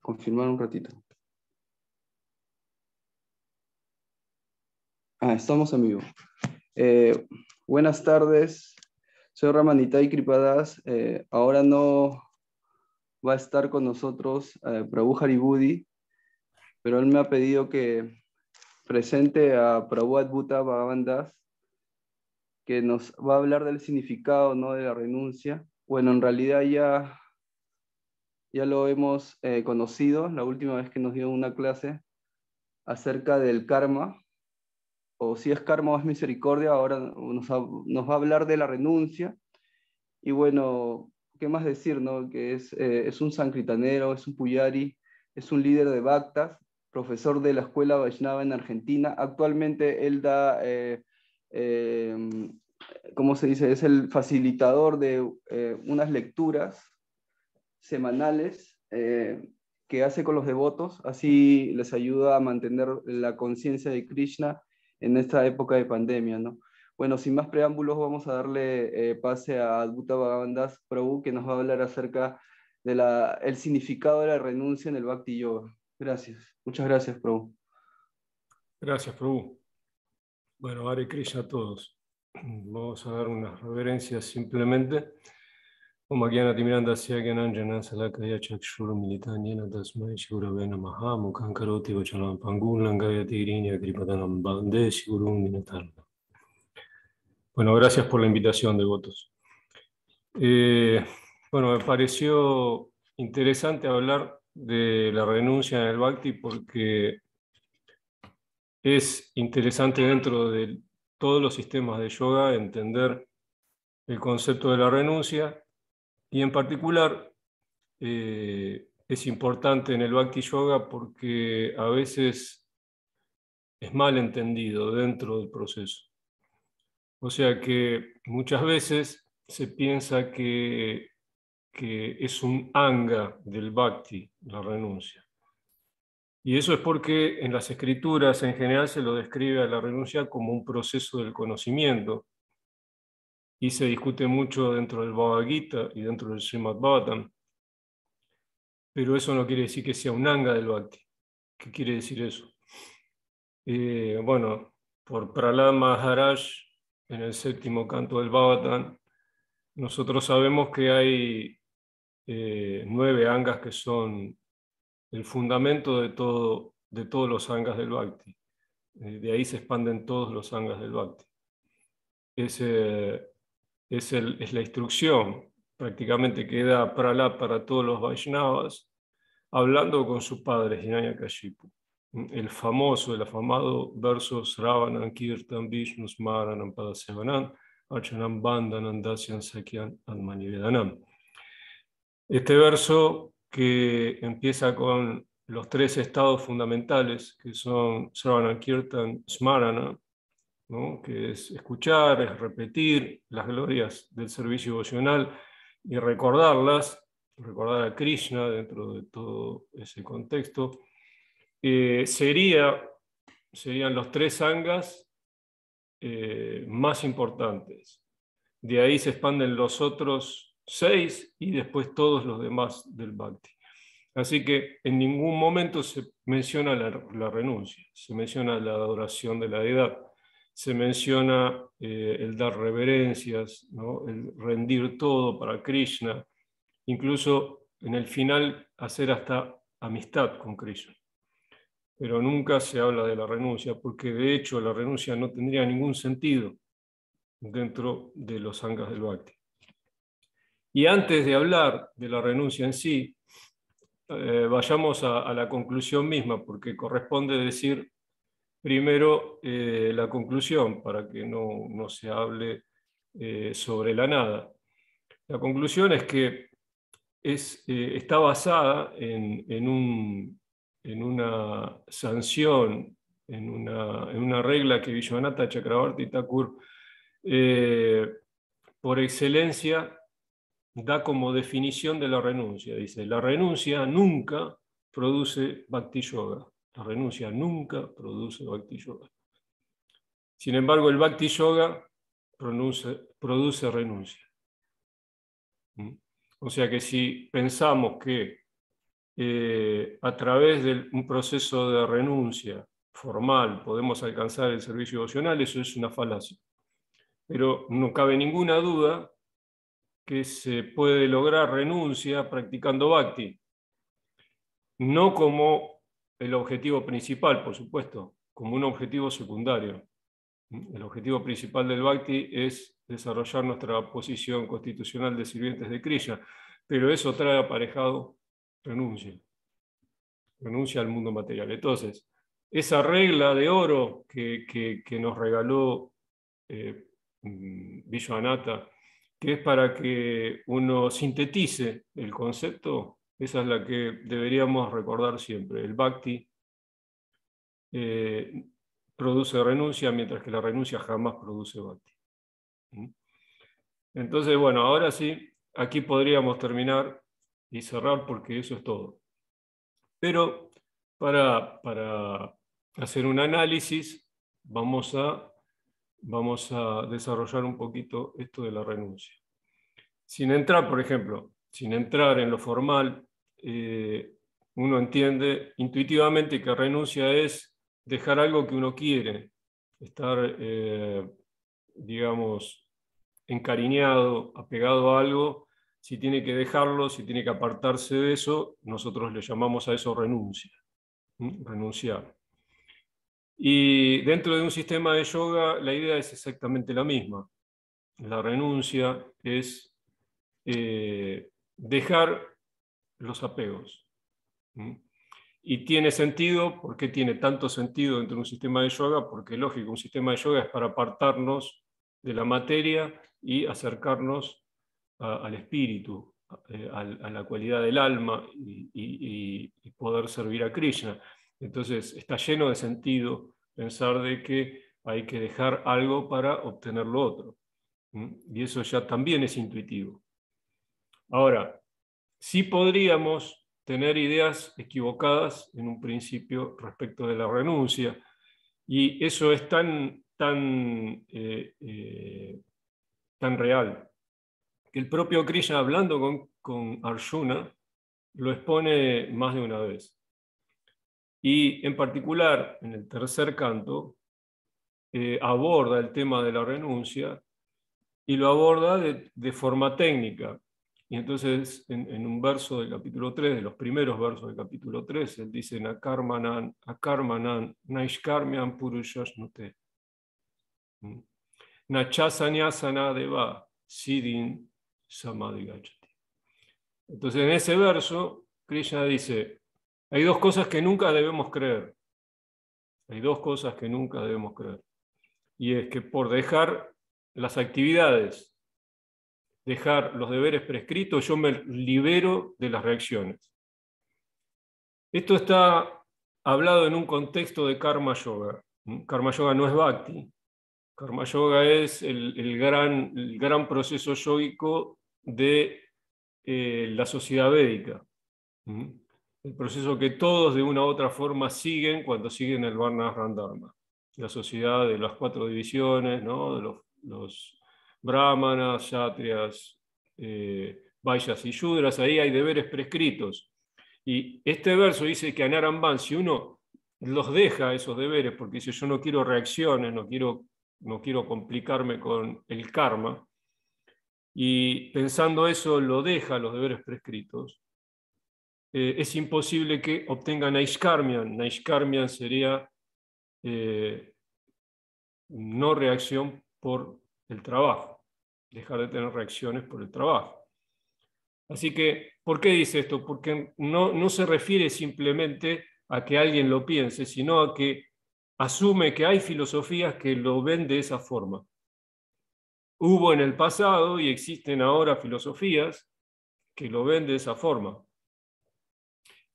Confirmar un ratito. Estamos en vivo. Buenas tardes, soy Ramanitai Kripadas. Ahora no va a estar con nosotros Prabhu Haribudi, pero él me ha pedido que presente a Prabhu Adbhuta Bhagavan Das, que nos va a hablar del significado, ¿no?, de la renuncia. Bueno, en realidad ya lo hemos conocido la última vez que nos dio una clase acerca del karma, o si es karma o es misericordia. Ahora nos va a hablar de la renuncia. Y bueno, ¿qué más decir, no? Que es un sancritanero, es un puyari, es un líder de Bhaktas, profesor de la escuela Vaishnava en Argentina. Actualmente él da, ¿cómo se dice? Es el facilitador de unas lecturas semanales que hace con los devotos, así les ayuda a mantener la conciencia de Krishna en esta época de pandemia, ¿no? Bueno, sin más preámbulos, vamos a darle pase a Adbhuta Bhagavan Das Prabhu, que nos va a hablar acerca de el significado de la renuncia en el Bhakti Yoga. Gracias. Muchas gracias, Prabhu. Gracias, Prabhu. Bueno, Hare Krishna a todos. Vamos a dar unas reverencias simplemente. Om Gyana Timirandasya Gyananjana Salakaya Chakshuru Militanyena Tasmai Shigurave Namaha Mukhan Karoti Vachalam Pangun Langayati Irinya Kripadanam Bande Shigurum Minatarna. Bueno, gracias por la invitación, devotos. Bueno, me pareció interesante hablar de la renuncia en el Bhakti porque es interesante dentro de todos los sistemas de yoga entender el concepto de la renuncia, y en particular es importante en el Bhakti Yoga porque a veces es mal entendido dentro del proceso. O sea que muchas veces se piensa que es un anga del Bhakti, la renuncia. Y eso es porque en las escrituras en general se lo describe a la renuncia como un proceso del conocimiento, y se discute mucho dentro del Bhagavad Gita y dentro del Srimad Bhagavatam, pero eso no quiere decir que sea un anga del Bhakti. ¿Qué quiere decir eso? Bueno, por Prahlad Maharaj, en el 7º canto del Bhagavatam, nosotros sabemos que hay 9 angas que son el fundamento de todos los angas del Bhakti. De ahí se expanden todos los angas del Bhakti. Es la instrucción prácticamente que da Prahlad para todos los Vaishnavas, hablando con su padre, Hiranyakashipu. El afamado verso Sravanam Kirtan Vishnu Smaranam Padasevanam Archanam Bandhanam Dasyan Sakyan Admanivedanam. Este verso, que empieza con los 3 estados fundamentales, que son Sravanam Kirtan Smarana, ¿no?, que es escuchar, es repetir las glorias del servicio devocional y recordarlas, recordar a Krishna dentro de todo ese contexto. Serían los 3 angas más importantes. De ahí se expanden los otros 6 y después todos los demás del Bhakti. Así que en ningún momento se menciona la renuncia, se menciona la adoración de la deidad, se menciona el dar reverencias, ¿no?, el rendir todo para Krishna, incluso en el final hacer hasta amistad con Krishna. Pero nunca se habla de la renuncia, porque de hecho la renuncia no tendría ningún sentido dentro de los angas del Bhakti. Y antes de hablar de la renuncia en sí, vayamos a la conclusión misma, porque corresponde decir primero la conclusión para que no se hable sobre la nada. La conclusión es que está basada en una sanción, en una regla que Vishwanatha Chakravarti Thakur por excelencia da como definición de la renuncia. Dice: la renuncia nunca produce Bhakti Yoga. La renuncia nunca produce Bhakti Yoga. Sin embargo, el Bhakti Yoga produce renuncia. O sea que si pensamos que a través de un proceso de renuncia formal podemos alcanzar el servicio devocional, eso es una falacia. Pero no cabe ninguna duda que se puede lograr renuncia practicando bhakti. No como el objetivo principal, por supuesto, como un objetivo secundario. El objetivo principal del bhakti es desarrollar nuestra posición constitucional de sirvientes de Krishna, pero eso trae aparejado renuncia al mundo material. Entonces, esa regla de oro que nos regaló Vishwanatha, que es para que uno sintetice el concepto, esa es la que deberíamos recordar siempre. El bhakti produce renuncia, mientras que la renuncia jamás produce bhakti. Entonces, bueno, ahora sí, aquí podríamos terminar y cerrar porque eso es todo. Pero para hacer un análisis, vamos a desarrollar un poquito esto de la renuncia. Sin entrar, por ejemplo, sin entrar en lo formal, uno entiende intuitivamente que renuncia es dejar algo que uno quiere, estar, digamos, encariñado, apegado a algo. Si tiene que dejarlo, si tiene que apartarse de eso, nosotros le llamamos a eso renuncia, renunciar. Y dentro de un sistema de yoga, la idea es exactamente la misma. La renuncia es dejar los apegos. Y tiene sentido. ¿Por qué tiene tanto sentido dentro de un sistema de yoga? Porque, lógico, un sistema de yoga es para apartarnos de la materia y acercarnos al espíritu, a la cualidad del alma y poder servir a Krishna. Entonces está lleno de sentido pensar de que hay que dejar algo para obtener lo otro. Y eso ya también es intuitivo. Ahora, sí podríamos tener ideas equivocadas en un principio respecto de la renuncia, y eso es tan real, que el propio Krishna, hablando con Arjuna, lo expone más de una vez. Y en particular, en el tercer canto, aborda el tema de la renuncia y lo aborda de forma técnica. Y entonces, en un verso del capítulo 3, de los primeros versos del capítulo 3, él dice: Akarmanan, akarmanan, naishkarmyan purushasnute. Nachasanyasana deva, siddhin samadhi gachati. Entonces, en ese verso, Krishna dice: hay dos cosas que nunca debemos creer. Hay dos cosas que nunca debemos creer. Y es que por dejar las actividades, dejar los deberes prescritos, yo me libero de las reacciones. Esto está hablado en un contexto de karma yoga. Karma yoga no es bhakti. Karma yoga es el gran proceso yógico de la sociedad védica. El proceso que todos de una u otra forma siguen cuando siguen el Varnashram Dharma. La sociedad de las 4 divisiones, ¿no? De los brahmanas, kshatriyas, vaishyas y shudras. Ahí hay deberes prescritos. Y este verso dice que Anaramban, si uno los deja esos deberes, porque dice: yo no quiero reacciones, no quiero complicarme con el karma, y pensando eso lo deja los deberes prescritos, es imposible que obtenga Naishkarmyan. Naishkarmyan sería no reacción por el trabajo, dejar de tener reacciones por el trabajo. Así que, ¿por qué dice esto? Porque no se refiere simplemente a que alguien lo piense, sino a que asume que hay filosofías que lo ven de esa forma. Hubo en el pasado y existen ahora filosofías que lo ven de esa forma.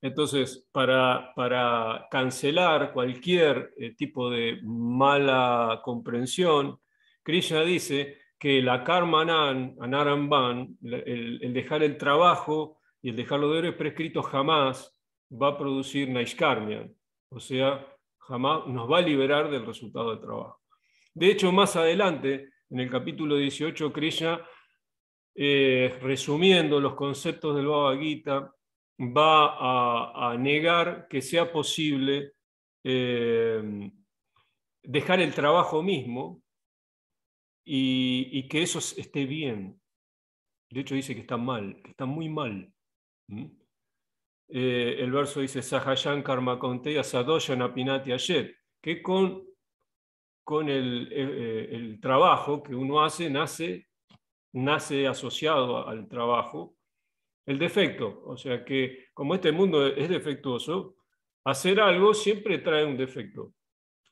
Entonces, para cancelar cualquier tipo de mala comprensión, Krishna dice que la karmanan, anaramban, el dejar el trabajo y el dejar los deberes prescritos jamás va a producir naishkarmyan, o sea, jamás nos va a liberar del resultado del trabajo. De hecho, más adelante, en el capítulo 18, Krishna, resumiendo los conceptos del Bhagavad Gita, va a negar que sea posible dejar el trabajo mismo y que eso esté bien. De hecho dice que está mal, que está muy mal. El verso dice, Sahayan karma konteya sadoyan apinati ayet, que con el trabajo que uno hace, nace asociado al trabajo el defecto. O sea que como este mundo es defectuoso, hacer algo siempre trae un defecto.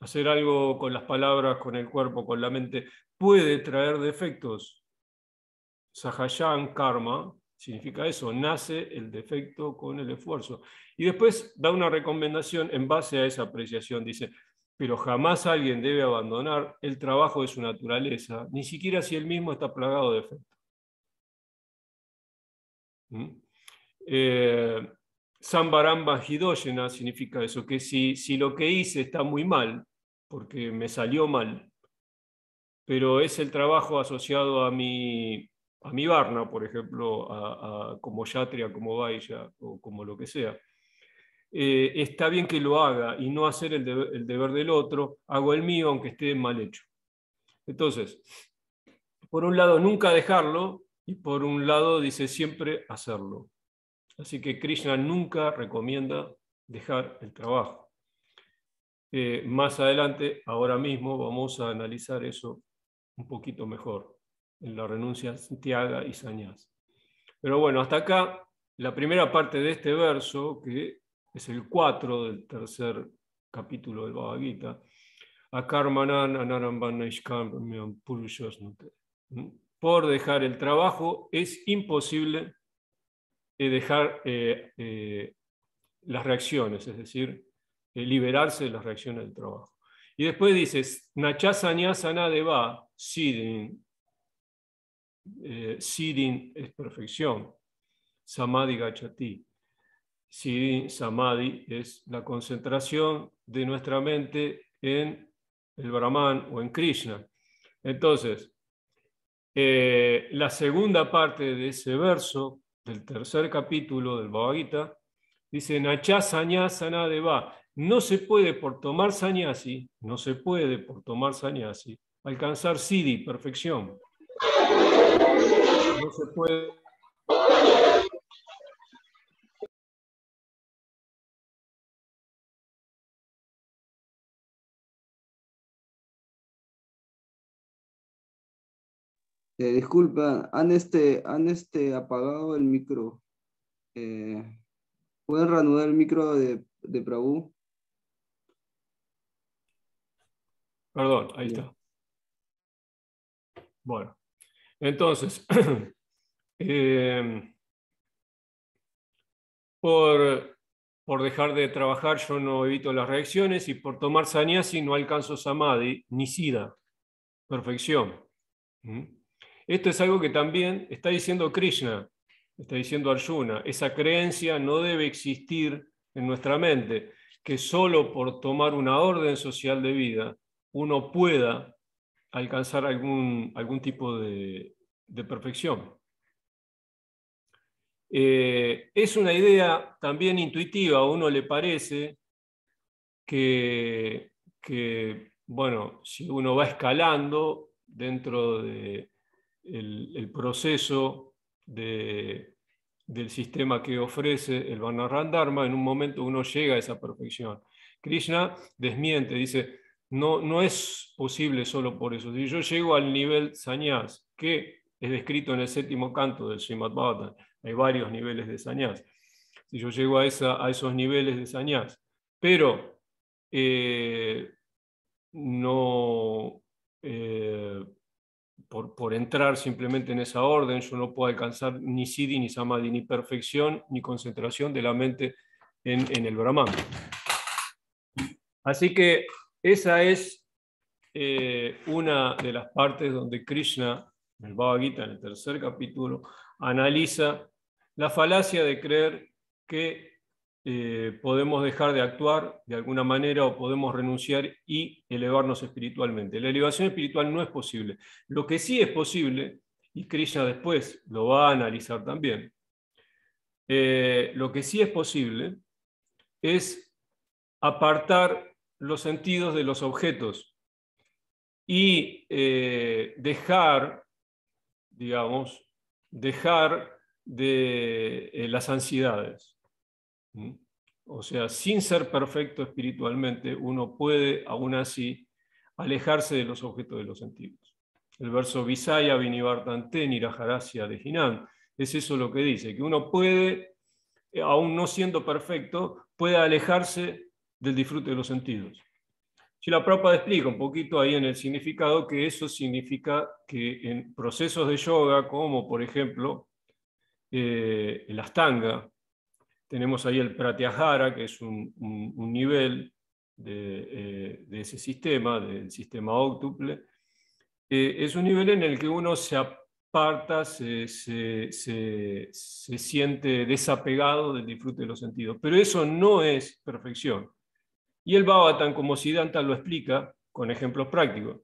Hacer algo con las palabras, con el cuerpo, con la mente, puede traer defectos. Sahayan karma significa eso, nace el defecto con el esfuerzo. Y después da una recomendación en base a esa apreciación. Dice, pero jamás alguien debe abandonar el trabajo de su naturaleza, ni siquiera si él mismo está plagado de defectos. Sambaramba Hidoshena significa eso, que si lo que hice está muy mal, porque me salió mal, pero es el trabajo asociado a mi varna, por ejemplo, como yatria, como vaisya o como lo que sea. Está bien que lo haga y no hacer el deber del otro, hago el mío aunque esté mal hecho. Entonces, por un lado nunca dejarlo y por un lado dice siempre hacerlo. Así que Krishna nunca recomienda dejar el trabajo. Más adelante, ahora mismo, vamos a analizar eso un poquito mejor, en la renuncia Tyaga y Sannyas. Pero bueno, hasta acá, la primera parte de este verso, que es el 4 del tercer capítulo del Bhagavad Gita, Akarmanan anarambana ishkam purushasnute. Por dejar el trabajo es imposible dejar las reacciones, es decir, liberarse de las reacciones del trabajo. Y después dices, nachasanyasana deva, siddhin. Siddhin es perfección, samadhi gachati. Siddhin, samadhi, es la concentración de nuestra mente en el Brahman o en Krishna. Entonces, la segunda parte de ese verso, del tercer capítulo del Bhagavad Gita, dice, Nacha Sanyasana deva. No se puede por tomar sannyasi, alcanzar siddhi, perfección. No se puede. Disculpa, han apagado el micro. ¿Pueden reanudar el micro de Prabhu? Perdón, ahí está. Bueno, entonces, por dejar de trabajar yo no evito las reacciones y por tomar sannyasi no alcanzo samadhi ni siddha, perfección. Esto es algo que también está diciendo Krishna, está diciendo Arjuna. Esa creencia no debe existir en nuestra mente, que solo por tomar una orden social de vida uno pueda alcanzar algún tipo de perfección. Es una idea también intuitiva, a uno le parece que bueno, si uno va escalando dentro del proceso del sistema que ofrece el Varnarandharma, en un momento uno llega a esa perfección. Krishna desmiente, dice, no es posible solo por eso. Si yo llego al nivel sannyas, que es descrito en el 7º canto del Srimad Bhagavatam, hay varios niveles de sannyas. Si yo llego a esos niveles de sannyas, pero no por entrar simplemente en esa orden, yo no puedo alcanzar ni siddhi, ni samadhi, ni perfección, ni concentración de la mente en el Brahman. Así que esa es una de las partes donde Krishna, en el Bhagavad Gita, en el tercer capítulo, analiza la falacia de creer que podemos dejar de actuar de alguna manera o podemos renunciar y elevarnos espiritualmente. La elevación espiritual no es posible. Lo que sí es posible, y Krishna después lo va a analizar también, lo que sí es posible es apartar los sentidos de los objetos y dejar de las ansiedades. O sea, sin ser perfecto espiritualmente, uno puede aún así alejarse de los objetos de los sentidos. El verso Visaya Vinivartante Nirajarasya de Jinan es eso lo que dice, que uno puede, aún no siendo perfecto, puede alejarse del disfrute de los sentidos. Srila Prabhupada explica un poquito ahí en el significado que eso significa que en procesos de yoga, como por ejemplo el Astanga, tenemos ahí el Pratyahara, que es un nivel de ese sistema, del sistema óctuple. Es un nivel en el que uno se aparta, se siente desapegado del disfrute de los sentidos. Pero eso no es perfección. Y el Bhagavatam, como Siddhanta lo explica, con ejemplos prácticos.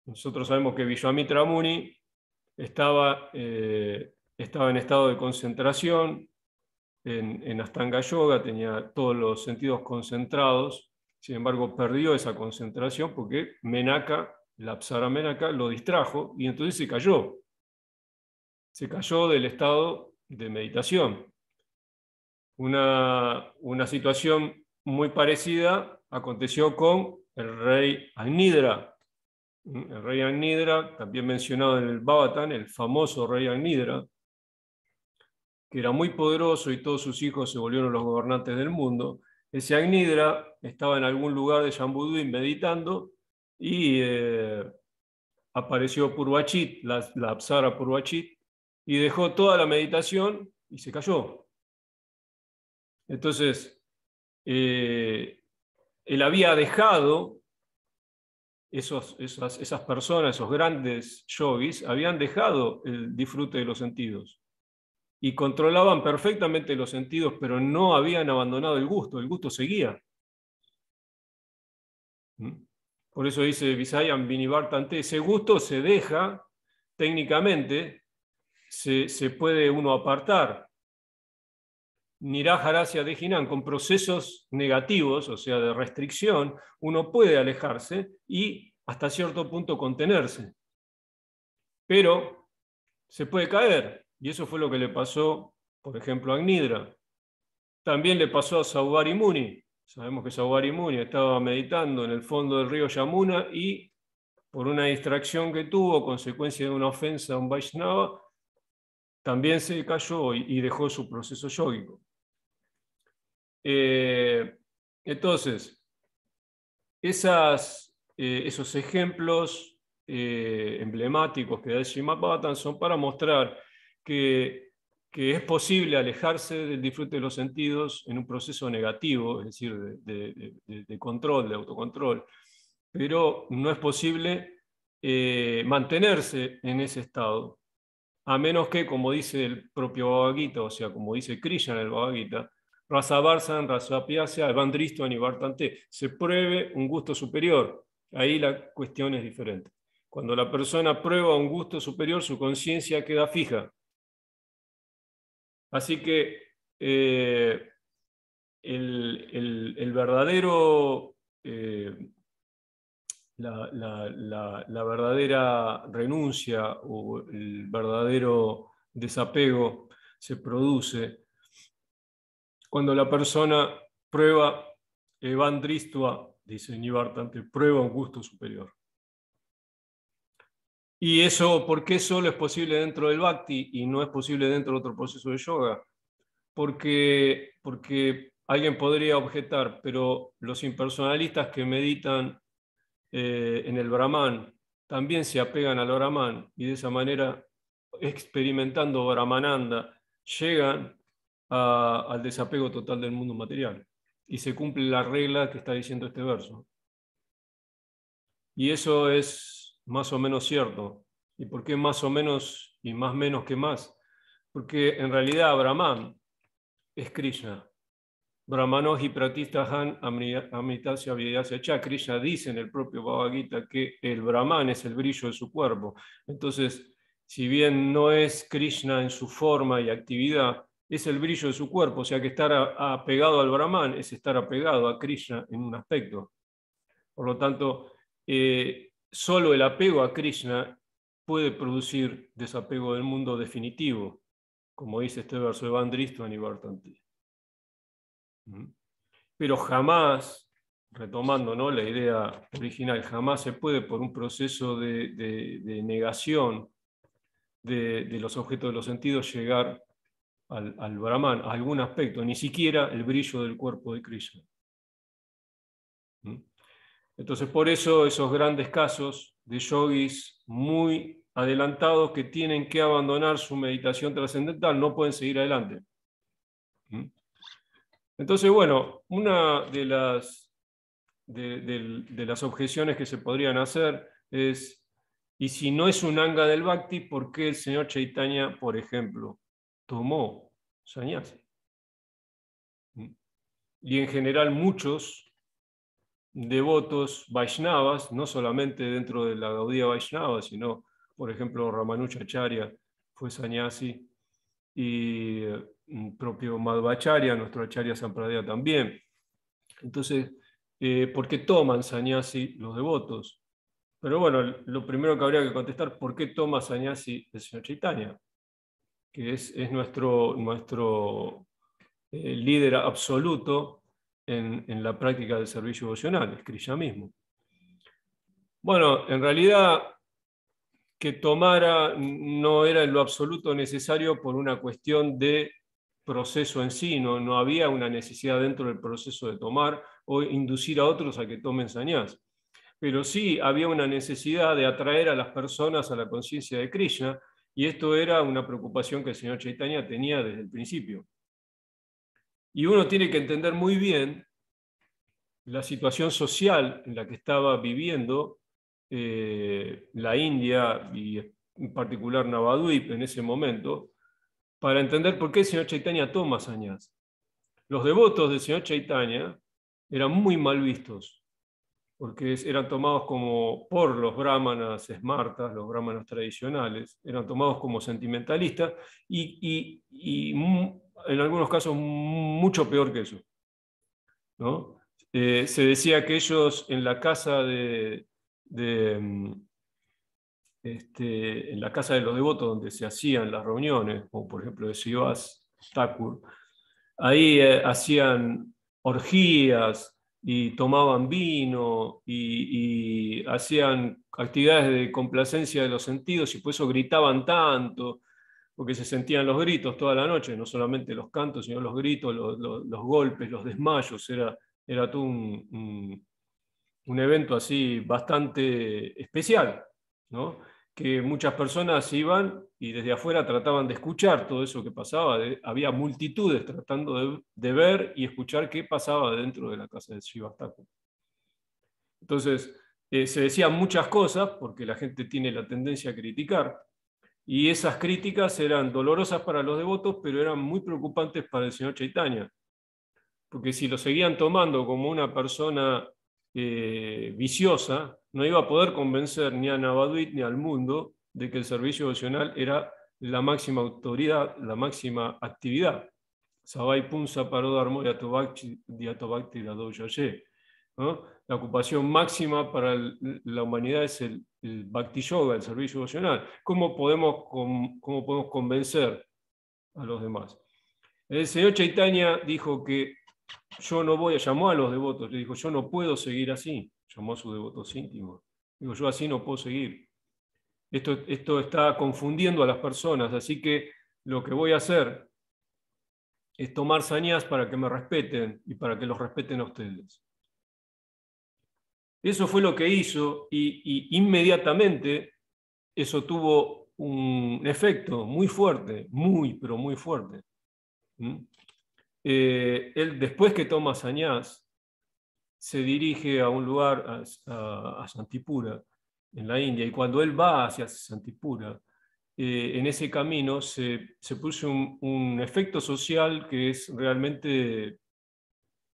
Nosotros sabemos que Vishwamitra Muni estaba en estado de concentración en Astanga Yoga, tenía todos los sentidos concentrados, sin embargo perdió esa concentración porque Menaka, la Apsara Menaka, lo distrajo y entonces se cayó. Se cayó del estado de meditación. Una situación muy parecida aconteció con el rey Agnidra. El rey Agnidra, también mencionado en el Bhagavatam, el famoso rey Agnidra, que era muy poderoso y todos sus hijos se volvieron los gobernantes del mundo. Ese Agnidra estaba en algún lugar de Shambhudvin meditando y apareció Purvachit, la Apsara Purvachit, y dejó toda la meditación y se cayó. Entonces, él había dejado, esas personas, esos grandes yogis, habían dejado el disfrute de los sentidos y controlaban perfectamente los sentidos, pero no habían abandonado el gusto seguía. Por eso dice Visayam Vinivartante, ese gusto se deja, técnicamente, se puede uno apartar. Nirajarasya de Jinan, con procesos negativos, o sea, de restricción, uno puede alejarse y hasta cierto punto contenerse. Pero se puede caer, y eso fue lo que le pasó, por ejemplo, a Agnidra. También le pasó a Saubhari Muni. Sabemos que Saubhari Muni estaba meditando en el fondo del río Yamuna y por una distracción que tuvo, consecuencia de una ofensa a un Vaishnava, también se cayó y dejó su proceso yógico. Entonces, esos ejemplos emblemáticos que da el Srimad Bhagavatam son para mostrar que es posible alejarse del disfrute de los sentidos en un proceso negativo, es decir, de control, de autocontrol, pero no es posible mantenerse en ese estado, a menos que, como dice el propio Bhagavad Gita, o sea, como dice Krishna en el Bhagavad Gita, Rasavarsan, Rasapyasya, Evandristo, Anivartante, se pruebe un gusto superior. Ahí la cuestión es diferente. Cuando la persona prueba un gusto superior, su conciencia queda fija. Así que el verdadero, la verdadera renuncia o el verdadero desapego se produce cuando la persona prueba Evandristva, dice Nivartante, prueba un gusto superior. ¿Y eso por qué solo es posible dentro del Bhakti y no es posible dentro de otro proceso de yoga? Porque alguien podría objetar, pero los impersonalistas que meditan en el Brahman también se apegan al Brahman y de esa manera, experimentando Brahmananda, llegan al desapego total del mundo material. Y se cumple la regla que está diciendo este verso. Y eso es más o menos cierto. ¿Y por qué más o menos y más menos que más? Porque en realidad Brahman es Krishna. Brahmanoji Pratistahan Amritasya Vyayasya Cha. Krishna dice en el propio Bhagavad Gita que el Brahman es el brillo de su cuerpo. Entonces, si bien no es Krishna en su forma y actividad, es el brillo de su cuerpo, o sea que estar apegado al Brahman es estar apegado a Krishna en un aspecto. Por lo tanto, solo el apego a Krishna puede producir desapego del mundo definitivo, como dice este verso de Vandristva Nivartanti. Pero jamás, retomando, ¿no?, la idea original, jamás se puede, por un proceso de negación de los objetos de los sentidos, llegar al Brahman, a algún aspecto, ni siquiera el brillo del cuerpo de Krishna. Entonces, por eso esos grandes casos de yogis muy adelantados que tienen que abandonar su meditación trascendental, no pueden seguir adelante. Entonces, bueno, una de las objeciones que se podrían hacer es, y si no es un anga del Bhakti, ¿por qué el señor Chaitanya, por ejemplo, tomó sannyasi? Y en general muchos devotos Vaishnavas, no solamente dentro de la Gaudiya Vaishnava, sino, por ejemplo, Ramanujacharya fue sannyasi, y propio Madhvacharya, nuestro Acharya Sampradaya también. Entonces, ¿por qué toman sannyasi los devotos? Pero bueno, lo primero que habría que contestar, ¿por qué toma sannyasi el señor Chaitanya? Que es nuestro líder absoluto en la práctica del servicio devocional, es Krishna mismo. Bueno, en realidad que tomara no era en lo absoluto necesario por una cuestión de proceso en sí, no había una necesidad dentro del proceso de tomar o inducir a otros a que tomen sannyas. Pero sí había una necesidad de atraer a las personas a la conciencia de Krishna, y esto era una preocupación que el señor Chaitanya tenía desde el principio. Y uno tiene que entender muy bien la situación social en la que estaba viviendo la India y en particular Navadvip en ese momento, para entender por qué el señor Chaitanya toma sannyas. Los devotos del señor Chaitanya eran muy mal vistos, porque eran tomados por los brahmanas smartas, los brahmanas tradicionales, eran tomados como sentimentalistas y en algunos casos mucho peor que eso, ¿no? Se decía que ellos en la casa en la casa de los devotos donde se hacían las reuniones, como por ejemplo de Srivas Thakur, ahí hacían orgías y tomaban vino y hacían actividades de complacencia de los sentidos, y por eso gritaban tanto, porque se sentían los gritos toda la noche, no solamente los cantos, sino los gritos, los golpes, los desmayos. Era todo un evento así bastante especial, ¿no? Que muchas personas iban y desde afuera trataban de escuchar todo eso que pasaba. Había multitudes tratando de ver y escuchar qué pasaba dentro de la casa de Srivas Thakur. Entonces, se decían muchas cosas porque la gente tiene la tendencia a criticar, y esas críticas eran dolorosas para los devotos, pero eran muy preocupantes para el señor Chaitanya, porque si lo seguían tomando como una persona viciosa, no iba a poder convencer ni a Navadvip ni al mundo de que el servicio devocional era la máxima autoridad, la máxima actividad. Savai Punsa Parodharmo Yatovakti Radoyaye, ¿no? La ocupación máxima para la humanidad es el Bhakti Yoga, el servicio devocional. ¿Cómo podemos convencer a los demás? El señor Chaitanya dijo que llamó a los devotos, le dijo, yo no puedo seguir así, llamó a sus devotos íntimos. Digo, yo así no puedo seguir. Esto está confundiendo a las personas, así que lo que voy a hacer es tomar sannyas para que me respeten y para que los respeten a ustedes. Eso fue lo que hizo, y inmediatamente eso tuvo un efecto muy fuerte, pero muy fuerte. Él, después que toma sannyas, se dirige a un lugar, a Santipura, en la India, y cuando él va hacia Santipura, en ese camino se puso un efecto social que es realmente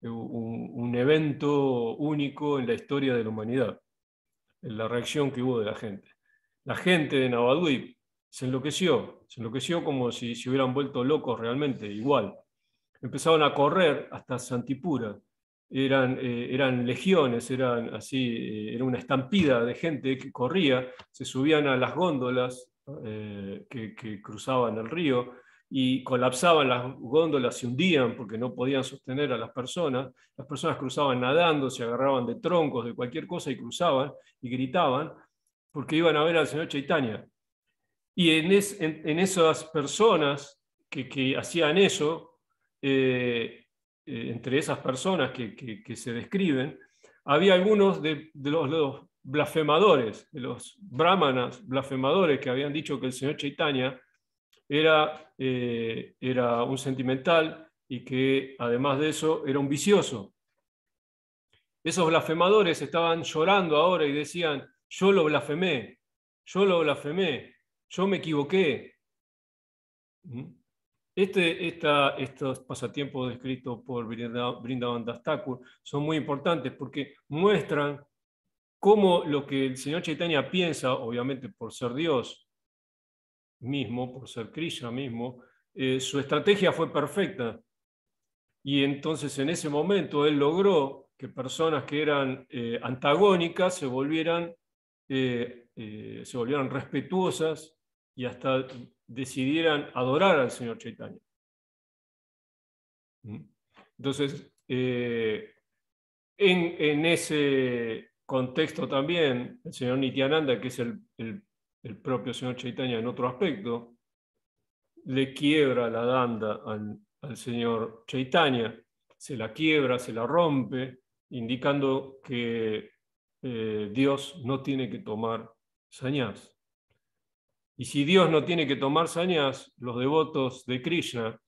un evento único en la historia de la humanidad, en la reacción que hubo de la gente. La gente de Navadvip se enloqueció como si se hubieran vuelto locos realmente, igual. Empezaron a correr hasta Santipura. Eran legiones, eran así, era una estampida de gente que corría, se subían a las góndolas que cruzaban el río y colapsaban las góndolas, se hundían porque no podían sostener a las personas cruzaban nadando, se agarraban de troncos, de cualquier cosa y cruzaban y gritaban porque iban a ver al señor Chaitanya. Y en esas personas que hacían eso, entre esas personas que se describen, había algunos de los blasfemadores, de los brahmanas blasfemadores que habían dicho que el señor Chaitanya era un sentimental y que además de eso era un vicioso. Esos blasfemadores estaban llorando ahora y decían, yo lo blasfemé, yo me equivoqué. Estos pasatiempos descritos por Vrindavan Das Thakur son muy importantes porque muestran cómo lo que el señor Chaitanya piensa, obviamente por ser Dios mismo, por ser Krishna mismo, su estrategia fue perfecta. Y entonces en ese momento él logró que personas que eran antagónicas se volvieran respetuosas y hasta decidieran adorar al señor Chaitanya. Entonces, en ese contexto también, el señor Nityananda, que es el propio señor Chaitanya en otro aspecto, le quiebra la danda al señor Chaitanya, se la quiebra, se la rompe, indicando que Dios no tiene que tomar sannyas. Y si Dios no tiene que tomar sannyas, los devotos de Krishna,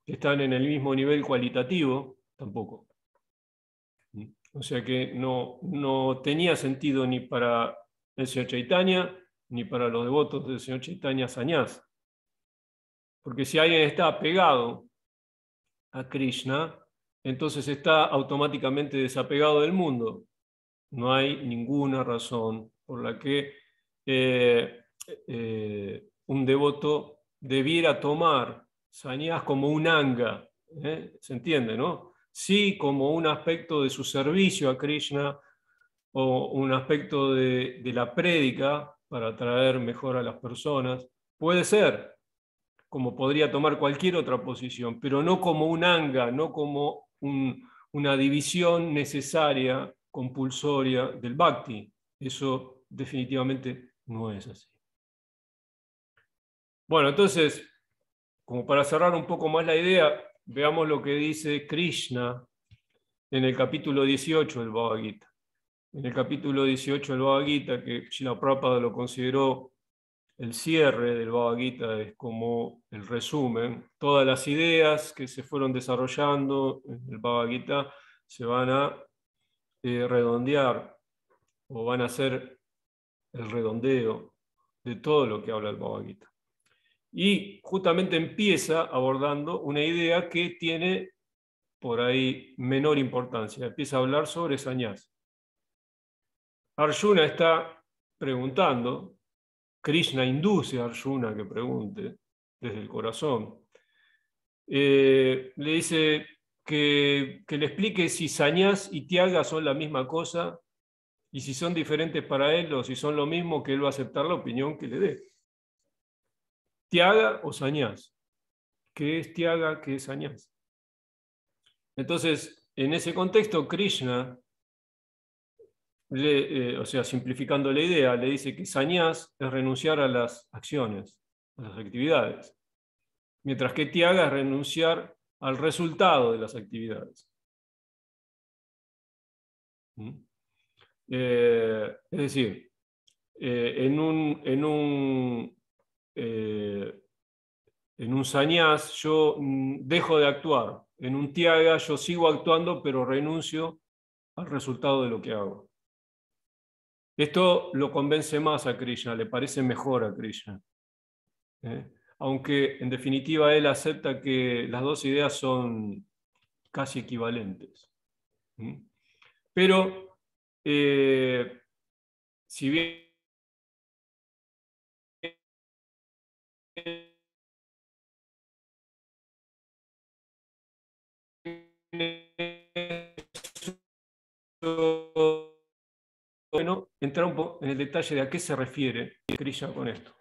que están en el mismo nivel cualitativo, tampoco. O sea que no tenía sentido ni para el señor Chaitanya, ni para los devotos del señor Chaitanya sannyas. Porque si alguien está apegado a Krishna, entonces está automáticamente desapegado del mundo. No hay ninguna razón por la que un devoto debiera tomar sannyas como un anga, ¿se entiende, no? Sí, como un aspecto de su servicio a Krishna o un aspecto de la prédica para atraer mejor a las personas. Puede ser, como podría tomar cualquier otra posición, pero no como un anga, no como una división necesaria, compulsoria del bhakti. Eso definitivamente no es así. Bueno, entonces, como para cerrar un poco más la idea, veamos lo que dice Krishna en el capítulo 18 del Bhagavad Gita. En el capítulo 18 del Bhagavad Gita, que Srila Prabhupada lo consideró el cierre del Bhagavad Gita, es como el resumen. Todas las ideas que se fueron desarrollando en el Bhagavad Gita se van a redondear o van a ser el redondeo de todo lo que habla el Bhagavad Gita. Y justamente empieza abordando una idea que tiene por ahí menor importancia. Empieza a hablar sobre sannyas. Arjuna está preguntando, Krishna induce a Arjuna a que pregunte desde el corazón. Le dice que le explique si sannyas y tyaga son la misma cosa y si son diferentes para él o si son lo mismo, que él va a aceptar la opinión que le dé. ¿Tyaga o sannyas? ¿Qué es tyaga? ¿Qué es sannyas? Entonces, en ese contexto, Krishna, o sea, simplificando la idea, le dice que sannyas es renunciar a las acciones, a las actividades, mientras que tyaga es renunciar al resultado de las actividades. Es decir, en un sannyas yo dejo de actuar, en un tyaga yo sigo actuando pero renuncio al resultado de lo que hago. Esto lo convence más a Krishna, le parece mejor a Krishna. Aunque en definitiva él acepta que las dos ideas son casi equivalentes. Pero si bien bueno, entrar un poco en el detalle de a qué se refiere Krishna con esto.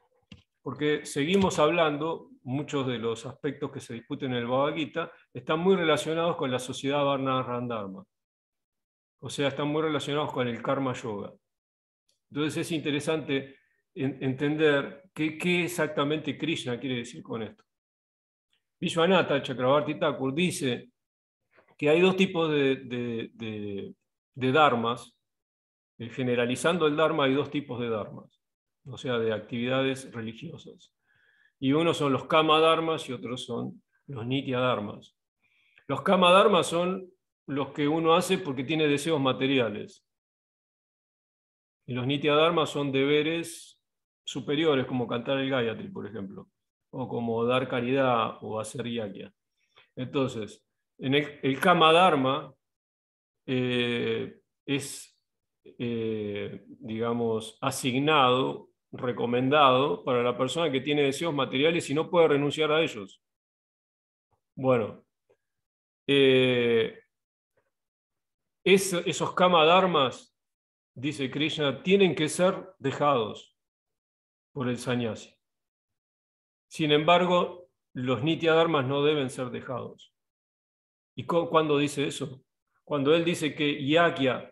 Porque seguimos hablando, muchos de los aspectos que se discuten en el Bhagavad Gita están muy relacionados con la sociedad Varna-Dharma. O sea, están muy relacionados con el Karma Yoga. Entonces es interesante entender qué exactamente Krishna quiere decir con esto. Vishwanatha Chakravarti Thakur dice que hay dos tipos de dharmas. Generalizando el dharma, hay dos tipos de dharmas, o sea, de actividades religiosas. Y unos son los kama dharmas y otros son los nitya dharmas. Los kama dharmas son los que uno hace porque tiene deseos materiales. Y los nitya dharmas son deberes superiores, como cantar el Gayatri, por ejemplo, o como dar caridad o hacer yagya. Entonces, en el kama dharma es digamos, asignado, recomendado para la persona que tiene deseos materiales y no puede renunciar a ellos. Bueno, esos kama dharmas, dice Krishna, tienen que ser dejados por el sannyasi. Sin embargo, los nitya dharmas no deben ser dejados. ¿Y cuándo dice eso? Cuando él dice que yagya,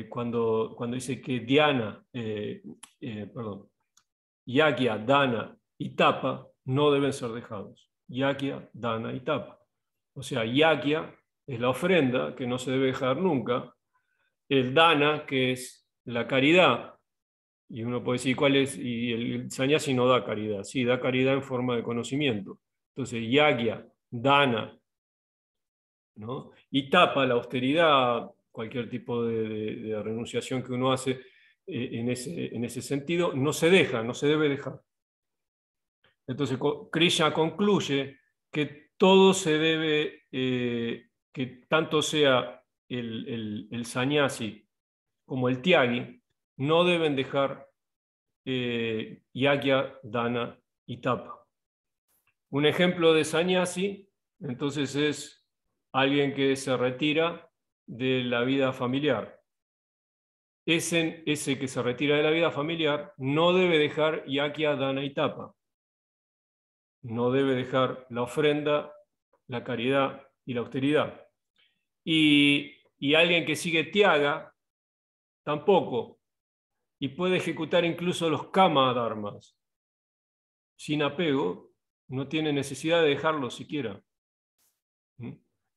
cuando dice que dhyana, yagya, dana y tapa no deben ser dejados. Yagya, dana y tapa. O sea, yagya es la ofrenda que no se debe dejar nunca. El dana, que es la caridad. Y uno puede decir, ¿cuál es? Y el sannyasi no da caridad. Sí, da caridad en forma de conocimiento. Entonces, yagya, dana, ¿no? Y tapa, la austeridad, cualquier tipo de renunciación que uno hace en ese sentido, no se deja, no se debe dejar. Entonces, Krishna concluye que todo se debe, que tanto sea el sannyasi como el tyagi, no deben dejar yagya, dana y tapa. Un ejemplo de sannyasi, entonces, es alguien que se retira de la vida familiar. Ese que se retira de la vida familiar no debe dejar yagya, dana y tapa. No debe dejar la ofrenda, la caridad y la austeridad. Y alguien que sigue tyaga, tampoco. Y puede ejecutar incluso los kama dharmas. Sin apego, no tiene necesidad de dejarlo siquiera.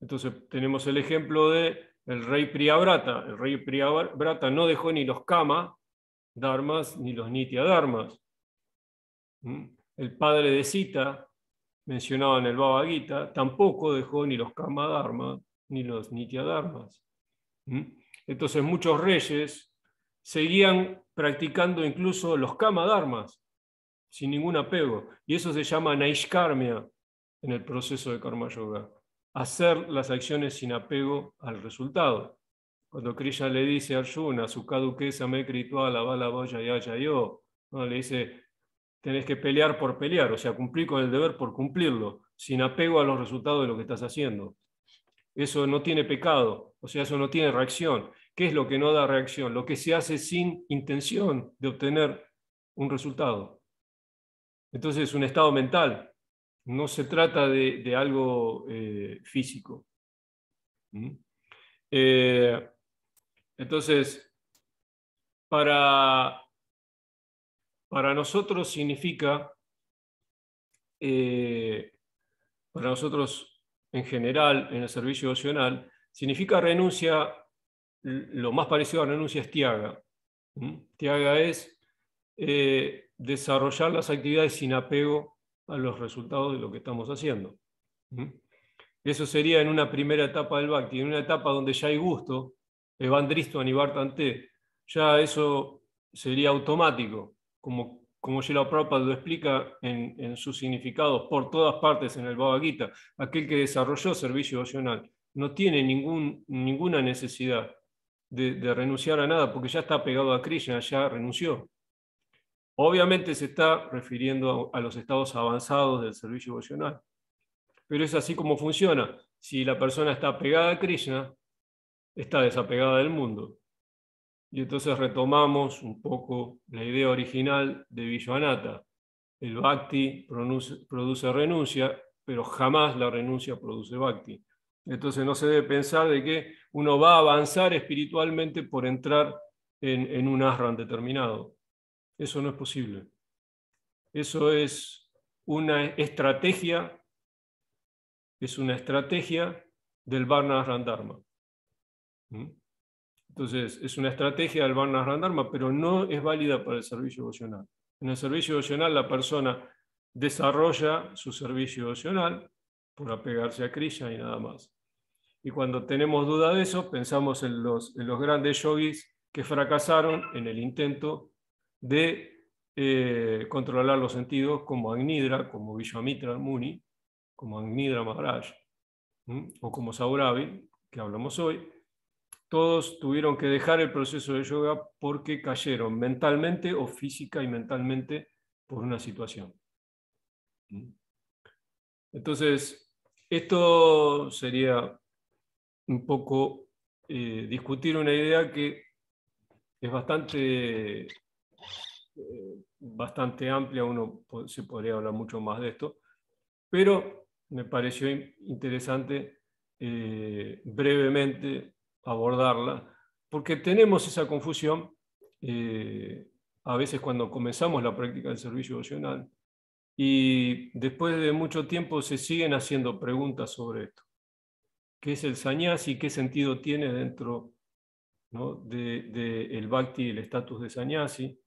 Entonces tenemos el ejemplo de el rey Priyavrata. El rey Priyavrata no dejó ni los kama dharmas ni los nitya dharmas. El padre de Sita, mencionado en el Bhagavad Gita, tampoco dejó ni los kama dharmas ni los nitya dharmas. Entonces muchos reyes seguían practicando incluso los kama dharmas sin ningún apego. Y eso se llama naishkarmya en el proceso de karma yoga. Hacer las acciones sin apego al resultado. Cuando Krishna le dice a Arjuna, Sukhaduke same kritva lavala vaya yo, ¿no? Le dice, tenés que pelear por pelear, o sea, cumplir con el deber por cumplirlo, sin apego a los resultados de lo que estás haciendo. Eso no tiene pecado, o sea, eso no tiene reacción. ¿Qué es lo que no da reacción? Lo que se hace sin intención de obtener un resultado. Entonces es un estado mental, no se trata de algo físico. Entonces, para nosotros significa, para nosotros en general, en el servicio devocional, significa renuncia, lo más parecido a renuncia es tyaga. Tyaga es desarrollar las actividades sin apego a los resultados de lo que estamos haciendo. Eso sería en una primera etapa del Bhakti. En una etapa donde ya hay gusto, Evandristo Nivartante, ya eso sería automático, como Srila Prabhupada lo explica en sus significados por todas partes en el Bhagavad Gita. Aquel que desarrolló servicio devocional no tiene ninguna necesidad de renunciar a nada, porque ya está pegado a Krishna, ya renunció. Obviamente se está refiriendo a los estados avanzados del servicio devocional, pero es así como funciona. Si la persona está apegada a Krishna, está desapegada del mundo. Y entonces retomamos un poco la idea original de Vishwanath. El bhakti produce renuncia, pero jamás la renuncia produce bhakti. Entonces no se debe pensar de que uno va a avanzar espiritualmente por entrar en un ashram determinado. Eso no es posible. Eso es una estrategia del Varna Ashram Dharma. Entonces, es una estrategia del Varna Ashram Dharma, pero no es válida para el servicio devocional. En el servicio devocional la persona desarrolla su servicio devocional por apegarse a Krishna y nada más. Y cuando tenemos duda de eso, pensamos en los grandes yogis que fracasaron en el intento de controlar los sentidos, como Agnidra, como Vishwamitra Muni, como Agnidra Maharaj, o como Sauravi, que hablamos hoy. Todos tuvieron que dejar el proceso de yoga porque cayeron mentalmente o física y mentalmente por una situación. Entonces, esto sería un poco discutir una idea que es bastante amplia, se podría hablar mucho más de esto, pero me pareció interesante brevemente abordarla, porque tenemos esa confusión a veces cuando comenzamos la práctica del servicio devocional y después de mucho tiempo se siguen haciendo preguntas sobre esto. ¿Qué es el sannyasi? ¿Qué sentido tiene dentro, ¿no?, del bhakti, el estatus de sannyasi?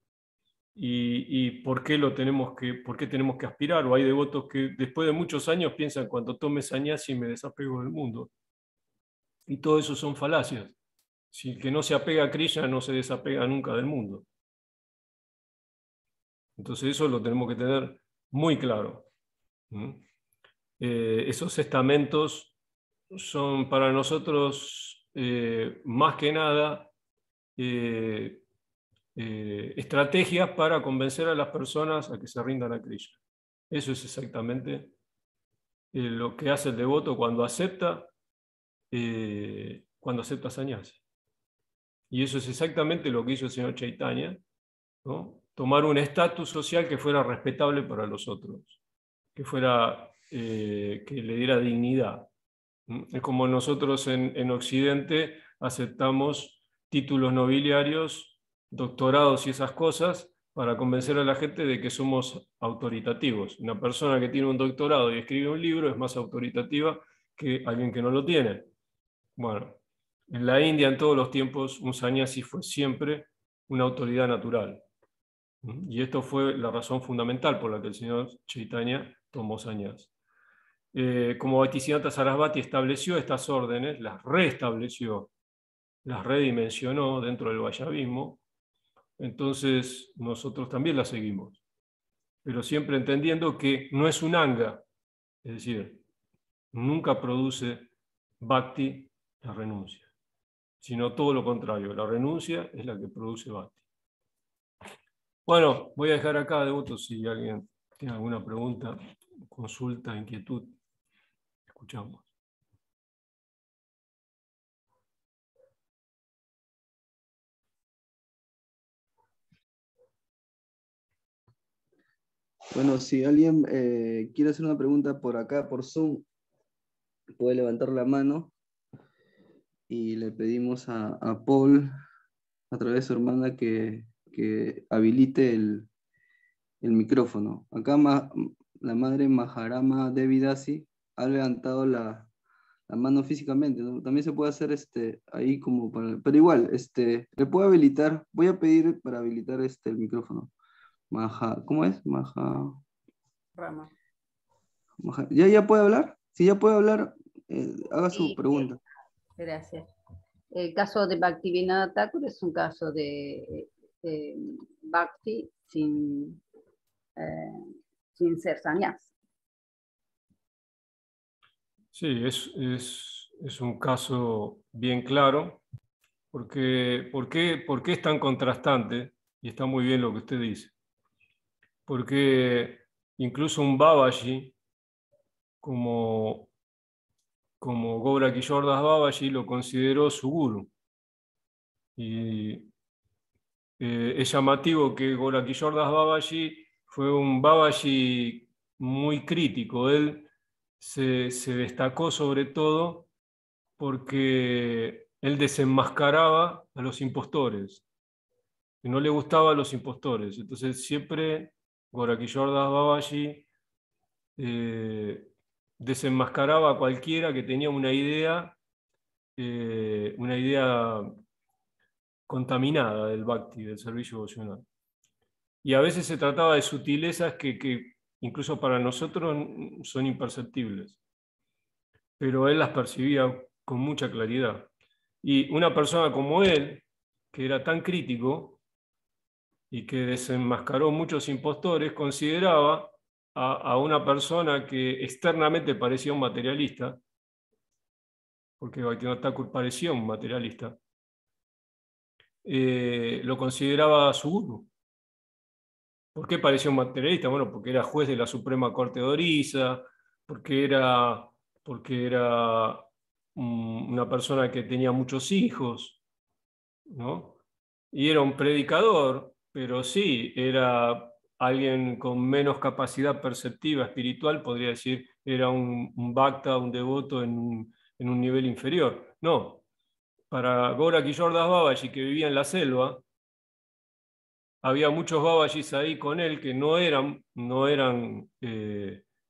¿Y por qué tenemos que aspirar? O hay devotos que después de muchos años piensan, cuando tome sannyasi me desapego del mundo. Y todo eso son falacias. Si el que no se apega a Krishna no se desapega nunca del mundo. Entonces eso lo tenemos que tener muy claro. Esos estamentos son para nosotros más que nada estrategias para convencer a las personas a que se rindan a Krishna. Eso es exactamente lo que hace el devoto cuando acepta sannyasi. Y eso es exactamente lo que hizo el señor Chaitanya, ¿no? Tomar un estatus social que fuera respetable para los otros, que le diera dignidad. Es como nosotros en Occidente aceptamos títulos nobiliarios, doctorados y esas cosas para convencer a la gente de que somos autoritativos. Una persona que tiene un doctorado y escribe un libro es más autoritativa que alguien que no lo tiene. Bueno, en la India en todos los tiempos un sannyasi fue siempre una autoridad natural. Y esto fue la razón fundamental por la que el señor Chaitanya tomó sannyas. Como Bhaktisiddhanta Sarasvati estableció estas órdenes, las reestableció, las redimensionó dentro del Vaishnavismo, entonces nosotros también las seguimos. Pero siempre entendiendo que no es un anga, es decir, nunca produce bhakti la renuncia, sino todo lo contrario, la renuncia es la que produce bhakti. Bueno, voy a dejar acá, devotos, si alguien tiene alguna pregunta, consulta, inquietud, escuchamos. Bueno, si alguien quiere hacer una pregunta por acá, por Zoom, puede levantar la mano y le pedimos a Paul, a través de su hermana, que habilite el micrófono. Acá la madre Maharama Devi Dasi ha levantado la mano físicamente, ¿no? También se puede hacer ahí como pero igual, le puedo habilitar, voy a pedir para habilitar el micrófono. ¿Cómo es? Rama. ¿Ya puede hablar? Si ya puede hablar, haga su Sí, pregunta. gracias. El caso de Bhaktivinoda Thakur es un caso de Bhakti sin ser sannyas. Sí, es un caso bien claro, porque ¿por qué es tan contrastante? Y está muy bien lo que usted dice. porque incluso un Babaji, como Goura Kishordas Babaji, lo consideró su guru. Y es llamativo que Goura Kishordas Babaji fue un Babaji muy crítico. Él se destacó sobre todo porque él desenmascaraba a los impostores. Y no le gustaban los impostores. Entonces siempre Goura Kishordas Babaji desenmascaraba a cualquiera que tenía una idea contaminada del Bhakti, del servicio devocional. Y a veces se trataba de sutilezas que incluso para nosotros son imperceptibles, pero él las percibía con mucha claridad. Y una persona como él, que era tan crítico y que desenmascaró muchos impostores, consideraba a una persona que externamente parecía un materialista, porque Bhaktivinoda Thakur parecía un materialista, lo consideraba su guru. ¿Por qué parecía un materialista? Bueno, porque era juez de la Suprema Corte de Orissa, porque era una persona que tenía muchos hijos, ¿no? Y era un predicador, pero sí, era alguien con menos capacidad perceptiva espiritual, podría decir, era un bhakta, un devoto en un nivel inferior. No, para Goura Kishordas Babaji, que vivía en la selva, había muchos Babajis ahí con él que no eran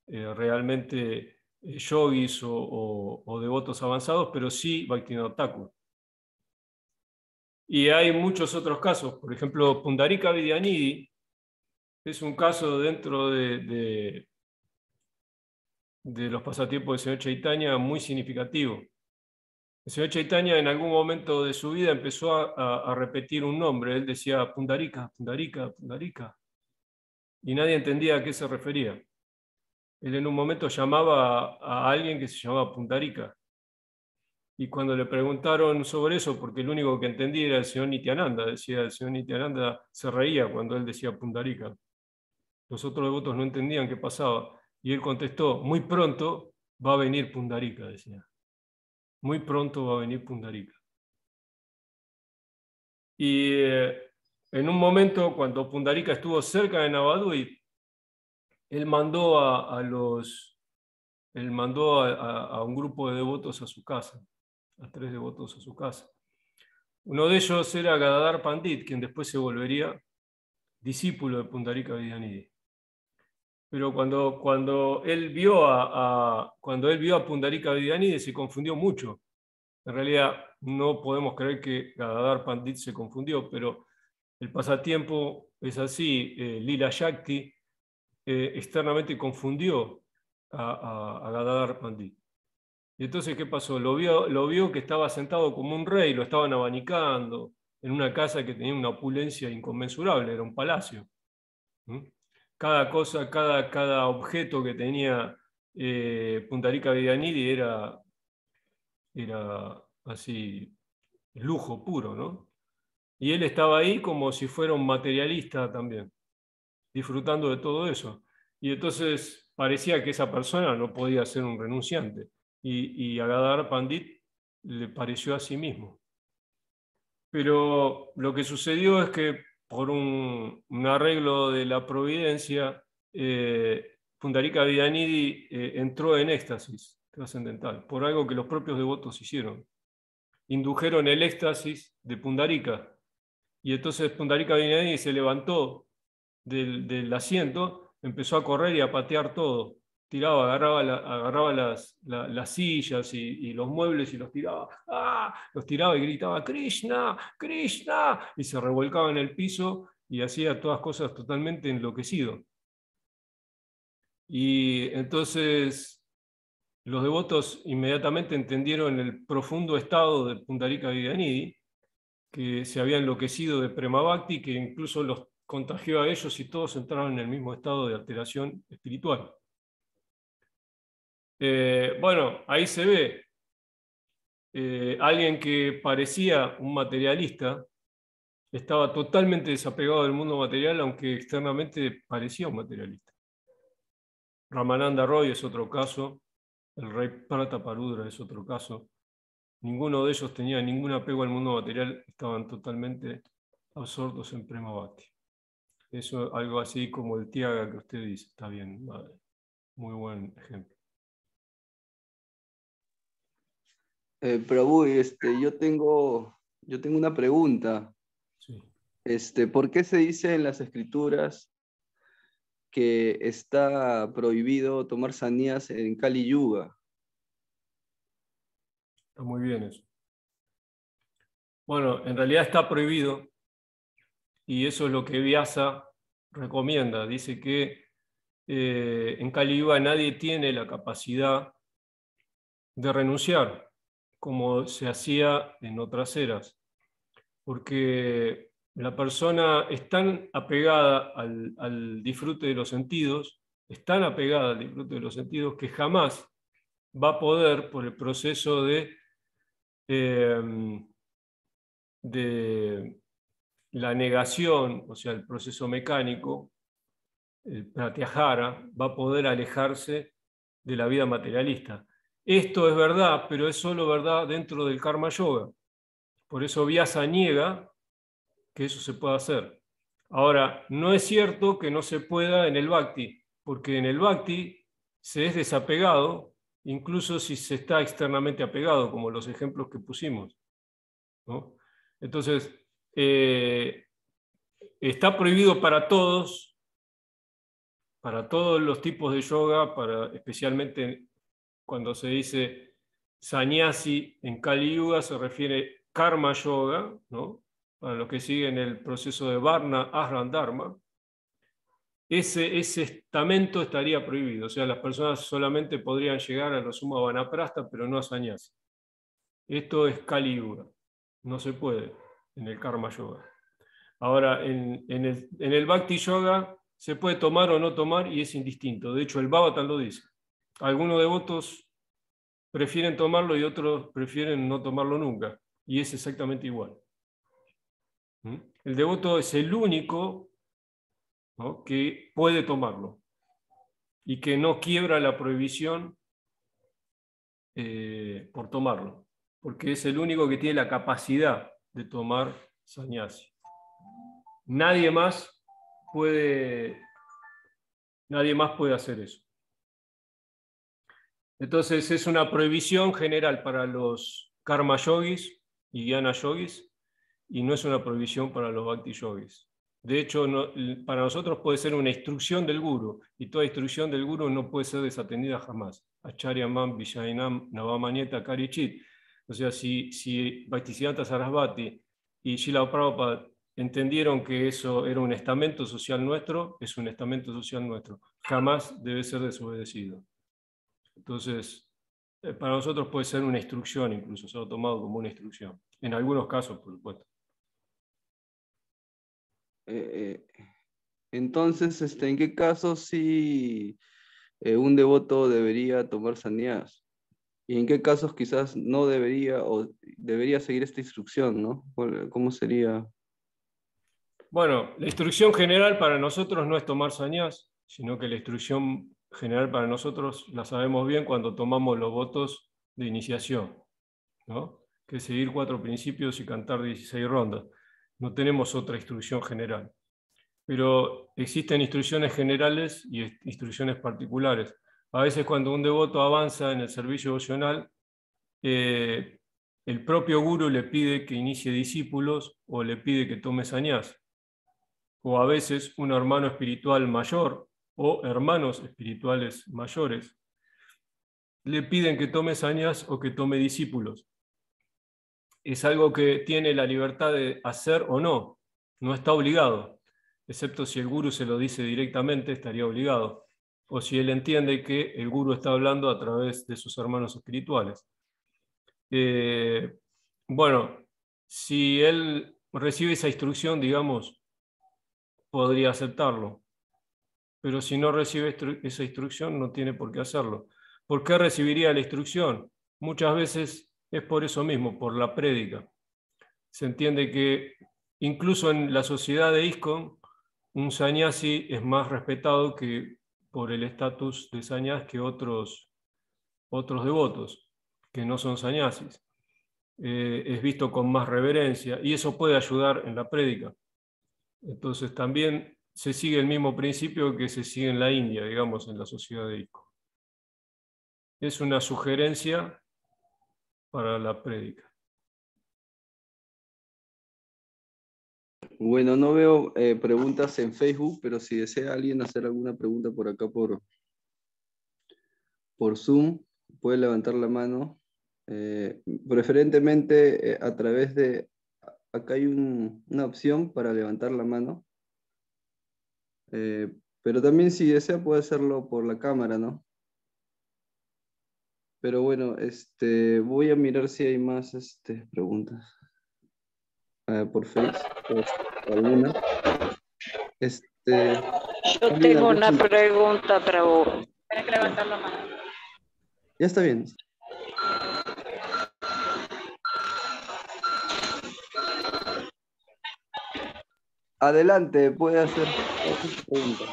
realmente yogis o devotos avanzados, pero sí Bhaktivinoda Thakur. Y hay muchos otros casos. Por ejemplo, Pundarika Vidyanidhi es un caso dentro de los pasatiempos del señor Chaitanya muy significativo. El señor Chaitanya en algún momento de su vida empezó a repetir un nombre. Él decía Pundarika, Pundarika, Pundarika. Y nadie entendía a qué se refería. Él en un momento llamaba a alguien que se llamaba Pundarika. Y cuando le preguntaron sobre eso, porque el único que entendía era el señor Nityananda, decía el señor Nityananda se reía cuando él decía Pundarika. Los otros devotos no entendían qué pasaba. Y él contestó, muy pronto va a venir Pundarika, decía. Muy pronto va a venir Pundarika. Y en un momento, cuando Pundarika estuvo cerca de Navadvip, él mandó a un grupo de devotos a su casa, a 3 devotos a su casa. Uno de ellos era Gadadhar Pandit, quien después se volvería discípulo de Pundarika Vidyanidhi. Pero cuando él vio a Pundarika Vidyanidhi se confundió mucho. En realidad no podemos creer que Gadadhar Pandit se confundió, pero el pasatiempo es así. Lila Shakti externamente confundió a Gadadhar Pandit. Y entonces, ¿qué pasó? Lo vio que estaba sentado como un rey, lo estaban abanicando en una casa que tenía una opulencia inconmensurable, era un palacio. Cada cosa, cada objeto que tenía Pundarika Vidyanidhi era así, lujo puro, ¿no? Y él estaba ahí como si fuera un materialista también, disfrutando de todo eso. Y entonces parecía que esa persona no podía ser un renunciante. Y a Gadadhar Pandit le pareció a sí mismo. Pero lo que sucedió es que por un arreglo de la providencia, Pundarika Vidyanidhi entró en éxtasis trascendental, por algo que los propios devotos hicieron. Indujeron el éxtasis de Pundarika. Y entonces Pundarika Vidyanidhi se levantó del asiento, empezó a correr y a patear todo. Tiraba, agarraba las sillas y los muebles y los tiraba. ¡Ah! Los tiraba y gritaba Krishna, Krishna, y se revolcaba en el piso y hacía todas cosas totalmente enloquecido. Y entonces los devotos inmediatamente entendieron el profundo estado de Pundarika Vidyanidhi, que se había enloquecido de Prema Bhakti, que incluso los contagió a ellos y todos entraron en el mismo estado de alteración espiritual. Bueno, ahí se ve alguien que parecía un materialista, estaba totalmente desapegado del mundo material, aunque externamente parecía un materialista. Ramananda Roy es otro caso, el rey Prataparudra es otro caso. Ninguno de ellos tenía ningún apego al mundo material, estaban totalmente absortos en Prema Bhakti. Eso, algo así como el Tyaga que usted dice, está bien, muy buen ejemplo. Prabhu, yo tengo una pregunta. Sí. ¿Por qué se dice en las escrituras que está prohibido tomar sannyas en Kali Yuga? Está muy bien eso. Bueno, en realidad está prohibido, y eso es lo que Vyasa recomienda. Dice que en Kali Yuga nadie tiene la capacidad de renunciar, como se hacía en otras eras, porque la persona es tan apegada al disfrute de los sentidos, es tan apegada al disfrute de los sentidos, que jamás va a poder, por el proceso de la negación, o sea, el proceso mecánico, el pratyahara, va a poder alejarse de la vida materialista. Esto es verdad, pero es solo verdad dentro del karma yoga. Por eso Vyasa niega que eso se pueda hacer. Ahora, no es cierto que no se pueda en el bhakti, porque en el bhakti se es desapegado, incluso si se está externamente apegado, como los ejemplos que pusimos, ¿no? Entonces, está prohibido para todos los tipos de yoga, especialmente cuando se dice sannyasi en Kali Yuga, se refiere karma yoga, ¿no? Para los que siguen el proceso de Varna, Ashram, Dharma. Ese estamento estaría prohibido, o sea, las personas solamente podrían llegar a la Suma Vanaprastha, pero no a sannyasi. Esto es Kali Yuga, no se puede en el karma yoga. Ahora, en el Bhakti Yoga se puede tomar o no tomar y es indistinto. De hecho, el Bhagavatam lo dice. Algunos devotos prefieren tomarlo y otros prefieren no tomarlo nunca. Y es exactamente igual. El devoto es el único, ¿no?, que puede tomarlo y que no quiebra la prohibición por tomarlo, porque es el único que tiene la capacidad de tomar sannyasi. Nadie más puede hacer eso. Entonces es una prohibición general para los karma yogis y jnana yogis, y no es una prohibición para los bhakti yogis. De hecho, para nosotros puede ser una instrucción del guru, y toda instrucción del guru no puede ser desatendida jamás. Acharya mam vishainam navamanyeta karichit. O sea, si Bhaktisiddhanta Sarasvati y Srila Prabhupada entendieron que eso era un estamento social nuestro, es un estamento social nuestro. Jamás debe ser desobedecido. Entonces, para nosotros puede ser una instrucción, incluso se ha tomado como una instrucción. En algunos casos, por supuesto. Entonces, ¿en qué casos sí un devoto debería tomar sannyas? ¿Y en qué casos quizás no debería o debería seguir esta instrucción, ¿no? ¿Cómo sería? Bueno, la instrucción general para nosotros no es tomar sannyas, sino que la instrucción general para nosotros la sabemos bien cuando tomamos los votos de iniciación, ¿no? Que es seguir 4 principios y cantar 16 rondas. No tenemos otra instrucción general. Pero existen instrucciones generales y instrucciones particulares. A veces cuando un devoto avanza en el servicio devocional, el propio guru le pide que inicie discípulos o le pide que tome sannyas. O a veces un hermano espiritual mayor o hermanos espirituales mayores le piden que tome sannyas o que tome discípulos. Es algo que tiene la libertad de hacer o no, no está obligado, excepto si el guru se lo dice directamente, estaría obligado, o si él entiende que el guru está hablando a través de sus hermanos espirituales. Bueno, si él recibe esa instrucción, digamos, podría aceptarlo, pero si no recibe esa instrucción, no tiene por qué hacerlo. ¿Por qué recibiría la instrucción? Muchas veces es por eso mismo, por la prédica. Se entiende que incluso en la sociedad de ISKCON, un sannyasi es más respetado por el estatus de sannyas que otros devotos, que no son sannyasis. Es visto con más reverencia, y eso puede ayudar en la prédica. Entonces también se sigue el mismo principio que se sigue en la India, digamos, en la sociedad de ISKCON. Es una sugerencia para la prédica. Bueno, no veo preguntas en Facebook, pero si desea alguien hacer alguna pregunta por acá por Zoom, puede levantar la mano. Preferentemente a través de... Acá hay una opción para levantar la mano. Pero también si desea puede hacerlo por la cámara, ¿no? Pero bueno, voy a mirar si hay más preguntas. Por Facebook, alguna. Yo tengo una pregunta para vos. Tienes que levantar la mano. Ya está bien. Adelante, puede hacer pregunta.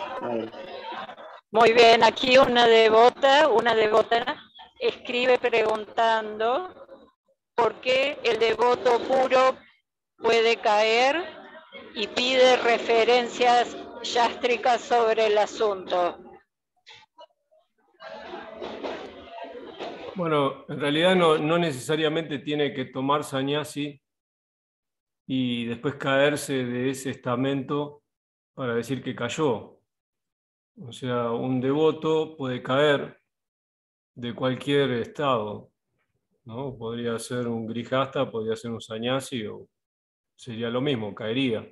Muy bien, aquí una devota escribe preguntando por qué el devoto puro puede caer y pide referencias yástricas sobre el asunto. Bueno, en realidad no necesariamente tiene que tomar sannyasi y después caerse de ese estamento para decir que cayó. O sea, un devoto puede caer de cualquier estado, ¿no? Podría ser un grijasta, podría ser un sannyasi, o sería lo mismo, caería.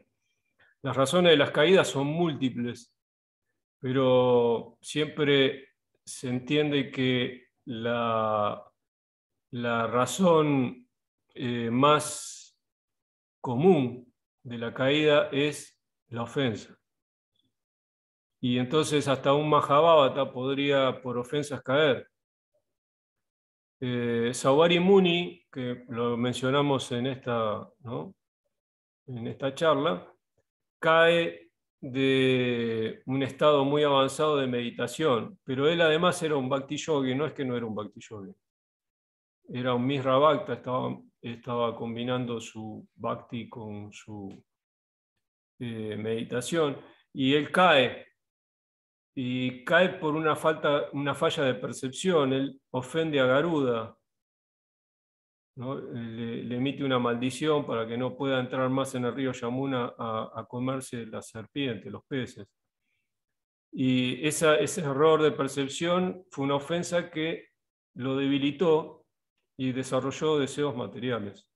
Las razones de las caídas son múltiples, pero siempre se entiende que la razón más común de la caída es la ofensa. Y entonces hasta un Mahabhata podría por ofensas caer. Saubhari Muni, que lo mencionamos en esta charla, cae de un estado muy avanzado de meditación, pero él además era un bhakti yogi, no es que no era un bhakti yogi. Era un Misra Bhakta, estaba combinando su bhakti con su meditación, y él cae por una falla de percepción. Él ofende a Garuda, ¿no? Le emite una maldición para que no pueda entrar más en el río Yamuna a comerse la serpiente, los peces. Y ese error de percepción fue una ofensa que lo debilitó y desarrolló deseos materiales.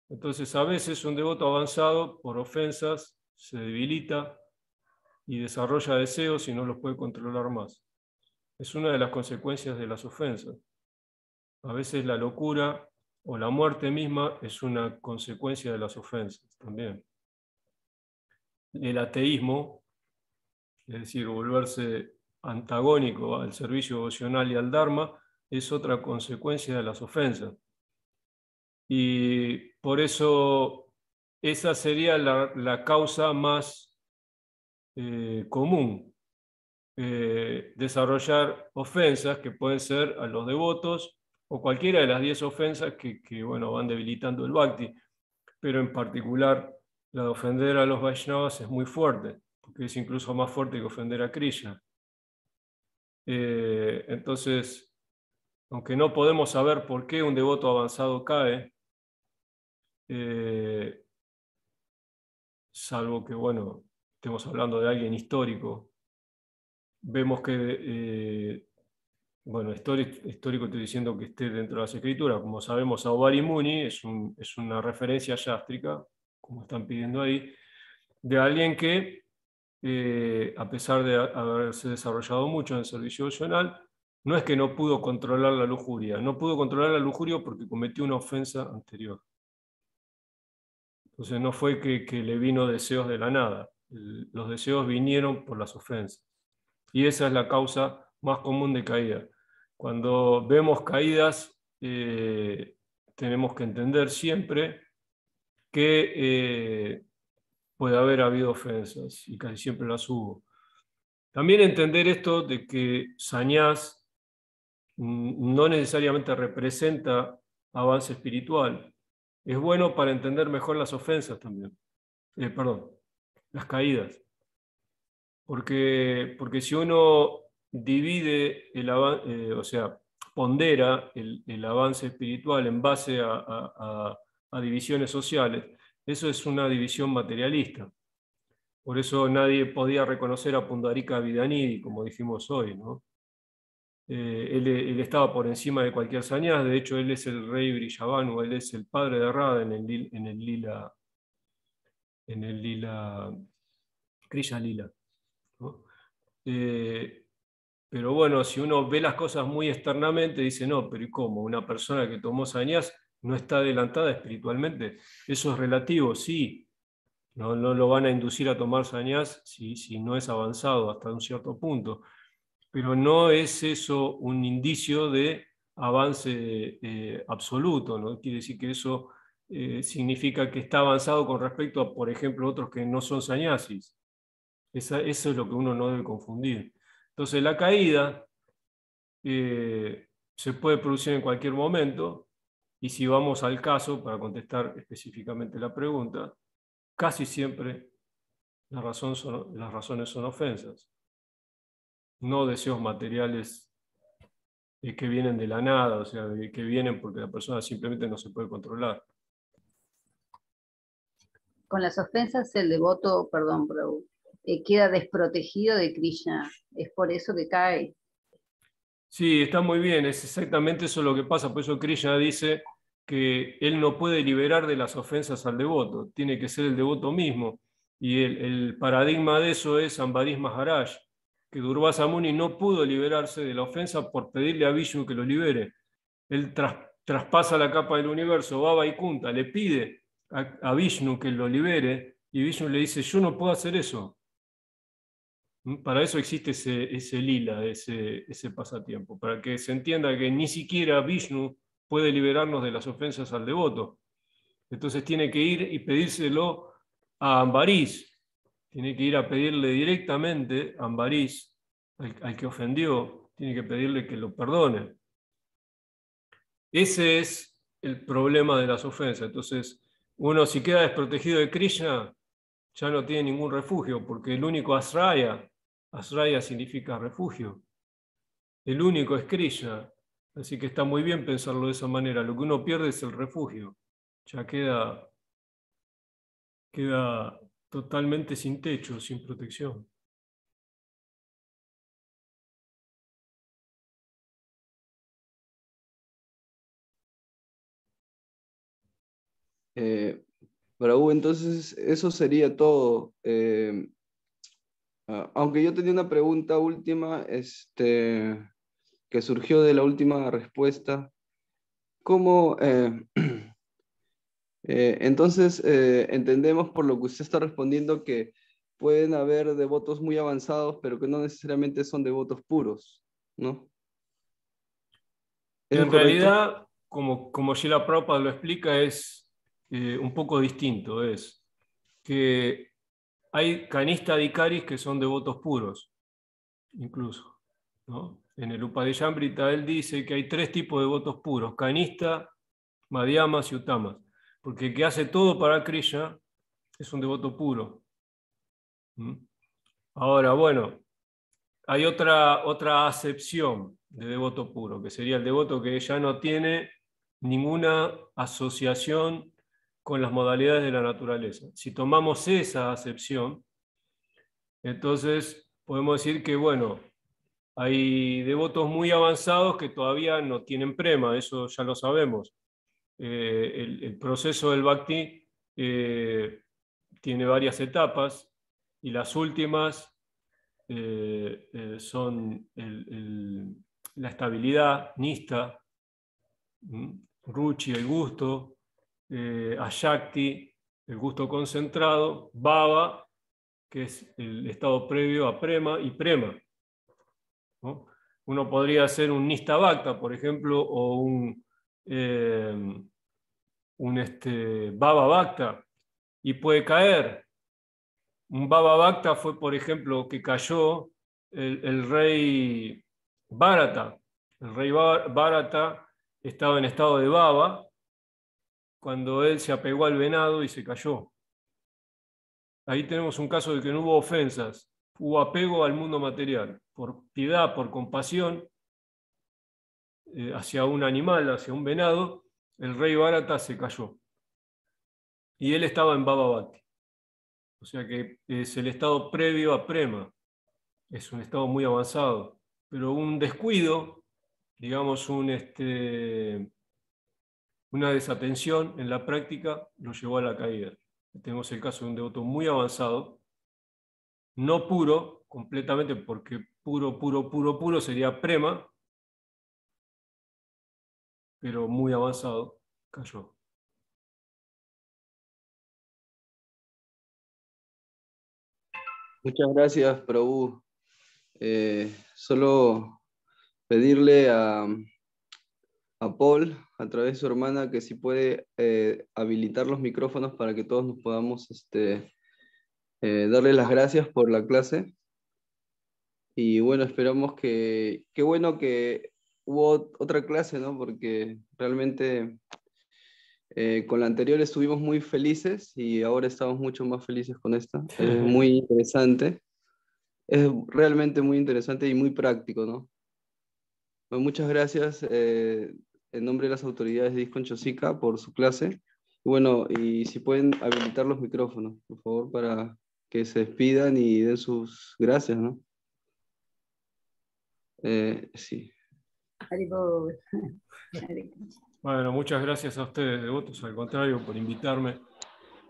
Entonces, a veces un devoto avanzado, por ofensas, se debilita y desarrolla deseos y no los puede controlar más. Es una de las consecuencias de las ofensas. A veces la locura o la muerte misma es una consecuencia de las ofensas también. El ateísmo, es decir, volverse antagónico al servicio devocional y al Dharma, es otra consecuencia de las ofensas. Y por eso esa sería la causa más común. Desarrollar ofensas que pueden ser a los devotos o cualquiera de las 10 ofensas que van debilitando el bhakti, pero en particular la de ofender a los Vaishnavas es muy fuerte, porque es incluso más fuerte que ofender a Krishna. Entonces, aunque no podemos saber por qué un devoto avanzado cae, salvo que, estemos hablando de alguien histórico, vemos que, histórico estoy diciendo que esté dentro de las escrituras. Como sabemos, Saubhari Muni es una referencia yástrica, como están pidiendo ahí, de alguien que, a pesar de haberse desarrollado mucho en el servicio devocional, no es que no pudo controlar la lujuria. No pudo controlar la lujuria porque cometió una ofensa anterior. Entonces no fue que le vino deseos de la nada. Los deseos vinieron por las ofensas. Y esa es la causa más común de caída. Cuando vemos caídas, tenemos que entender siempre que puede haber habido ofensas, y casi siempre las hubo. También entender esto de que Sañás no necesariamente representa avance espiritual. Es bueno para entender mejor las ofensas también. Perdón, las caídas. Porque si uno divide, o sea, pondera el avance espiritual en base a divisiones sociales, eso es una división materialista. Por eso nadie podía reconocer a Pundarika Vidanidhi, como dijimos hoy, ¿no? Él estaba por encima de cualquier sañás. De hecho, él es el rey Brijavanu, él es el padre de Radha en el lila Kriya Lila, ¿no? Pero bueno, si uno ve las cosas muy externamente, dice, no, pero ¿y cómo? Una persona que tomó sañás no está adelantada espiritualmente. Eso es relativo, sí. No lo van a inducir a tomar sañás si no es avanzado hasta un cierto punto. Pero no es eso un indicio de avance absoluto, ¿no? Quiere decir que eso significa que está avanzado con respecto a, por ejemplo, otros que no son sañasis. Eso es lo que uno no debe confundir. Entonces, la caída se puede producir en cualquier momento, y si vamos al caso, para contestar específicamente la pregunta, casi siempre las razones son ofensas, no deseos materiales que vienen de la nada, o sea, que vienen porque la persona simplemente no se puede controlar. Con las ofensas el devoto, perdón, Prabhu, queda desprotegido de Krishna. Es por eso que cae. Sí, está muy bien, es exactamente eso lo que pasa. Por eso Krishna dice que él no puede liberar de las ofensas al devoto, tiene que ser el devoto mismo. Y el paradigma de eso es Ambarish Maharaj, que Durvasa Muni no pudo liberarse de la ofensa por pedirle a Vishnu que lo libere. Él traspasa la capa del universo, va a Vaikunta, le pide a Vishnu que lo libere, y Vishnu le dice, yo no puedo hacer eso. Para eso existe ese lila, ese pasatiempo, para que se entienda que ni siquiera Vishnu puede liberarnos de las ofensas al devoto. Entonces tiene que ir y pedírselo a Ambarish, tiene que ir a pedirle directamente a Ambarish, al que ofendió, tiene que pedirle que lo perdone. Ese es el problema de las ofensas. Entonces, uno si queda desprotegido de Krishna, ya no tiene ningún refugio, porque el único Asraya significa refugio, el único es Krishna. Así que está muy bien pensarlo de esa manera. Lo que uno pierde es el refugio. Ya queda totalmente sin techo, sin protección. Prabhu, entonces eso sería todo. Aunque yo tenía una pregunta última, que surgió de la última respuesta. ¿Cómo? Entonces, entendemos por lo que usted está respondiendo que pueden haber devotos muy avanzados, pero que no necesariamente son devotos puros, ¿no? ¿Eso es En correcto? realidad, como Srila Prabhupada lo explica, es un poco distinto. Es que hay kanista adhikaris que son devotos puros, incluso, ¿no? En el Upadeshambrita él dice que hay 3 tipos de devotos puros: kanista, madhyamas y uttamas. Porque el que hace todo para Krishna es un devoto puro. Ahora, bueno, hay otra acepción de devoto puro, que sería el devoto que ya no tiene ninguna asociación con las modalidades de la naturaleza. Si tomamos esa acepción, entonces podemos decir que, bueno, hay devotos muy avanzados que todavía no tienen prema, eso ya lo sabemos. El proceso del bhakti tiene varias etapas, y las últimas son la estabilidad, nista, ruchi, el gusto, ashakti, el gusto concentrado, bhava, que es el estado previo a prema, y prema, ¿no? Uno podría hacer un nista bhakta, por ejemplo, o un Baba Bhakta y puede caer. Un Baba Bhakta fue, por ejemplo, que cayó el rey Bharata. El rey Bharata estaba en estado de baba cuando él se apegó al venado y se cayó. Ahí tenemos un caso de que no hubo ofensas, hubo apego al mundo material, por piedad, por compasión hacia un animal, hacia un venado, el rey Bharata se cayó. Y él estaba en Baba Bhakti. O sea que es el estado previo a Prema. Es un estado muy avanzado. Pero un descuido, digamos, una desatención en la práctica lo llevó a la caída. Tenemos el caso de un devoto muy avanzado, no puro, completamente, porque puro sería Prema, pero muy avanzado, cayó. Muchas gracias, Prabhu. Solo pedirle a Paul, a través de su hermana, que si puede habilitar los micrófonos para que todos nos podamos darle las gracias por la clase. Y bueno, esperamos qué bueno que hubo otra clase, ¿no? Porque realmente con la anterior estuvimos muy felices y ahora estamos mucho más felices con esta. Es muy interesante. Es realmente muy interesante y muy práctico, ¿no? Bueno, muchas gracias en nombre de las autoridades de ISKCON Chosica por su clase. Bueno, y si pueden habilitar los micrófonos, por favor, para que se despidan y den sus gracias, ¿no? Sí. Bueno, muchas gracias a ustedes, devotos, al contrario, por invitarme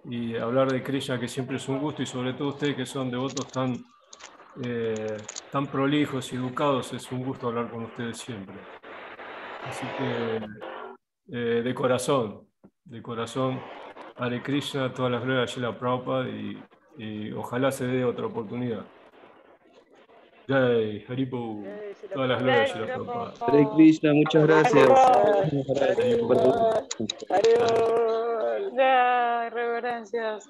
y hablar de Krishna, que siempre es un gusto, y sobre todo ustedes que son devotos tan prolijos y educados, es un gusto hablar con ustedes siempre. Así que de corazón, Hare Krishna, todas las glorias a Srila Prabhupada y ojalá se dé otra oportunidad. Jai, Haribo, todas las glorias a Srila Prabhupada. Hare Krishna, muchas gracias. Adiós. Reverencias.